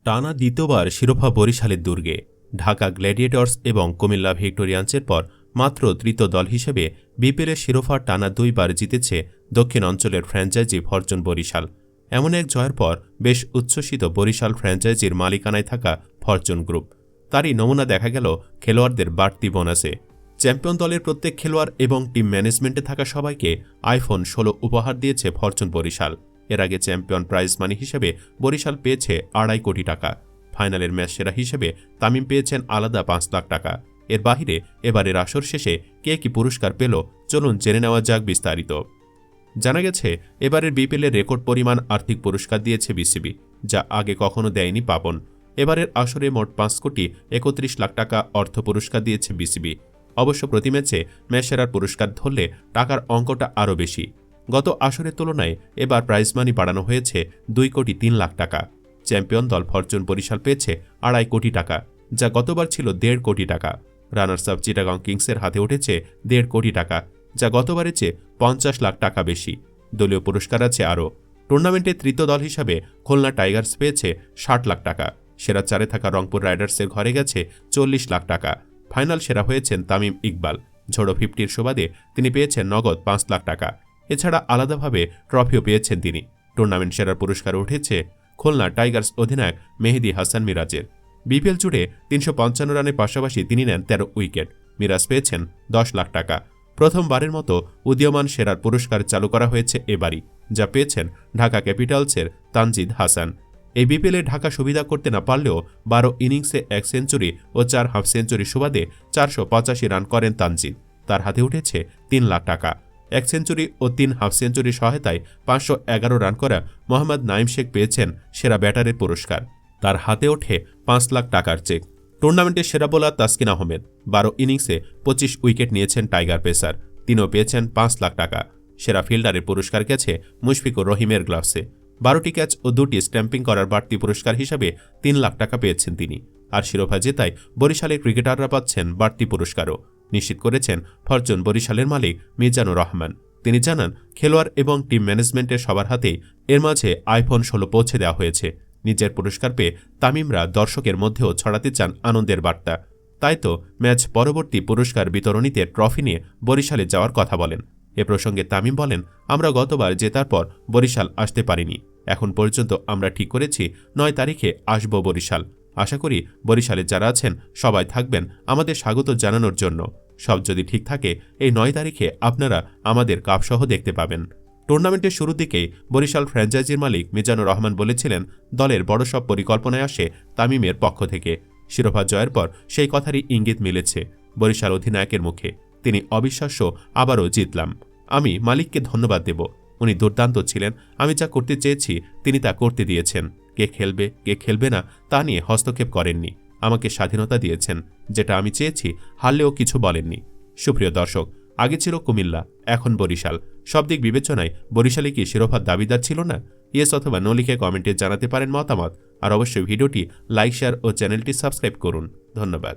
টানা দ্বিতীয়বার শিরোপা বরিশালের দুর্গে। ঢাকা গ্ল্যাডিয়েটর্স এবং কুমিল্লা ভিক্টোরিয়ান্সের পর মাত্র তৃতীয় দল হিসেবে বিপিএলের শিরোপা টানা দুইবার জিতেছে দক্ষিণ অঞ্চলের ফ্র্যাঞ্চাইজি ফরচুন বরিশাল। এমন এক জয়ের পর বেশ উচ্ছ্বসিত বরিশাল ফ্র্যাঞ্চাইজির মালিকানায় থাকা ফরচুন গ্রুপ। তারই নমুনা দেখা গেল খেলোয়াড়দের বাড়তি বোনাসে। চ্যাম্পিয়ন দলের প্রত্যেক খেলোয়াড় এবং টিম ম্যানেজমেন্টে থাকা সবাইকে আইফোন 16 উপহার দিয়েছে ফরচুন বরিশাল। এর আগে চ্যাম্পিয়ন প্রাইজ মানি হিসেবে বরিশাল পেয়েছে 2.5 কোটি টাকা। ফাইনালের ম্যাচ সেরা হিসেবে তামিম পেয়েছেন আলাদা 5 লাখ টাকা। এর বাহিরে এবারের আসর শেষে কে কি পুরস্কার পেল, চলুন জেনে নেওয়া যাক বিস্তারিত। জানা গেছে এবারের বিপিএলের রেকর্ড পরিমাণ আর্থিক পুরস্কার দিয়েছে বিসিবি, যা আগে কখনো দেয়নি পাপন। এবারের আসরে মোট 5 কোটি 31 লাখ টাকা অর্থ পুরস্কার দিয়েছে বিসিবি। অবশ্য প্রতি ম্যাচে ম্যাচ সেরার পুরস্কার ধরলে টাকার অঙ্কটা আরও বেশি। গত আসরের তুলনায় এবার প্রাইজ মানি বাড়ানো হয়েছে 2 কোটি 3 লাখ টাকা। চ্যাম্পিয়ন দল ফরচুন বরিশাল পেয়েছে 2.5 কোটি টাকা, যা গতবার ছিল 1.5 কোটি টাকা। রানার্স আপ চিটাগং কিংসের হাতে উঠেছে 1.5 কোটি টাকা, যা গতবারের চেয়ে 50 লাখ টাকা বেশি। দলীয় পুরস্কার আছে আরও। টুর্নামেন্টের তৃতীয় দল হিসাবে খুলনা টাইগার্স পেয়েছে 60 লাখ টাকা। সেরা 4-এ থাকা রংপুর রাইডার্সের ঘরে গেছে 40 লাখ টাকা। ফাইনাল সেরা হয়েছেন তামিম ইকবাল। ঝোড়ো 50-র সুবাদে তিনি পেয়েছেন নগদ 5 লাখ টাকা। এছাড়া আলাদাভাবে ট্রফিও পেয়েছেন তিনি। টুর্নামেন্ট সেরার পুরস্কার উঠেছে খুলনা টাইগার্স অধিনায়ক মেহেদী হাসান মিরাজের। বিপিএল জুড়ে 355 রানের পাশাপাশি তিনি নেন 13 উইকেট। মিরাজ পেয়েছেন 10 লাখ টাকা। প্রথমবারের মতো উদীয়মান সেরার পুরস্কার চালু করা হয়েছে এবারই, যা পেয়েছেন ঢাকা ক্যাপিটালসের তানজিদ হাসান। এই বিপিএলে ঢাকা সুবিধা করতে না পারলেও 12 ইনিংসে 1 সেঞ্চুরি ও 4 হাফ সেঞ্চুরি সুবাদে 485 রান করেন তানজিদ। তার হাতে উঠেছে 3 লাখ টাকা। 1 সেঞ্চুরি ও 3 হাফ সেঞ্চুরির সহায়তায় 511 রান করা মোহাম্মদ নাইম শেখ পেয়েছেন সেরা ব্যাটারের পুরস্কার। তার হাতে ওঠে 5 লাখ টাকার চেক। টুর্নামেন্টের সেরা বোলার তাসকিন আহমেদ 12 ইনিংসে 25 উইকেট নিয়েছেন টাইগার পেসার। তিনিও পেয়েছেন 5 লাখ টাকা। সেরা ফিল্ডারের পুরস্কার গেছে মুশফিকুর রহিমের গ্লাভসে। 12টি ক্যাচ ও 2টি স্ট্যাম্পিং করার বাড়তি পুরস্কার হিসাবে 3 লাখ টাকা পেয়েছেন তিনি। আর শিরোপা জেতায় বরিশালের ক্রিকেটাররা পাচ্ছেন বাড়তি পুরস্কারও, নিশ্চিত করেছেন ফরচুন বরিশালের মালিক মিজানুর রহমান। তিনি জানান, খেলোয়াড় এবং টিম ম্যানেজমেন্টের সবার হাতেই এর মাঝে আইফোন 16 পৌঁছে দেওয়া হয়েছে। নিজের পুরস্কার পেয়ে তামিমরা দর্শকের মধ্যেও ছড়াতে চান আনন্দের বার্তা। তাই তো ম্যাচ পরবর্তী পুরস্কার বিতরণীতে ট্রফি নিয়ে বরিশালে যাওয়ার কথা বলেন। এ প্রসঙ্গে তামিম বলেন, আমরা গতবার জেতার পর বরিশাল আসতে পারিনি। এখন পর্যন্ত আমরা ঠিক করেছি 9 তারিখে আসব বরিশাল। আশা করি বরিশালে যারা আছেন সবাই থাকবেন আমাদের স্বাগত জানানোর জন্য। সব যদি ঠিক থাকে এই 9 তারিখে আপনারা আমাদের কাপসহ দেখতে পাবেন। টুর্নামেন্টের শুরুর দিকেই বরিশাল ফ্র্যাঞ্চাইজির মালিক মিজানুর রহমান বলেছিলেন, দলের বড় সব পরিকল্পনায় আসে তামিমের পক্ষ থেকে। শিরোপা জয়ের পর সেই কথারই ইঙ্গিত মিলেছে বরিশাল অধিনায়কের মুখে। তিনি অবিশ্বাস্য, আবারও জিতলাম। আমি মালিককে ধন্যবাদ দেব। উনি দুর্দান্ত ছিলেন। আমি যা করতে চেয়েছি তিনি তা করতে দিয়েছেন। কে খেলবে কে খেলবে না তা নিয়ে হস্তক্ষেপ করেননি। আমাকে স্বাধীনতা দিয়েছেন। যেটা আমি চেয়েছি হারলেও কিছু বলেননি। সুপ্রিয় দর্শক, আগে ছিল কুমিল্লা, এখন বরিশাল। সব দিক বিবেচনায় বরিশালে কি শিরোপার দাবিদার ছিল না? ইয়েস অথবা নো লিখে কমেন্টে জানাতে পারেন মতামত। আর অবশ্যই ভিডিওটি লাইক, শেয়ার ও চ্যানেলটি সাবস্ক্রাইব করুন। ধন্যবাদ।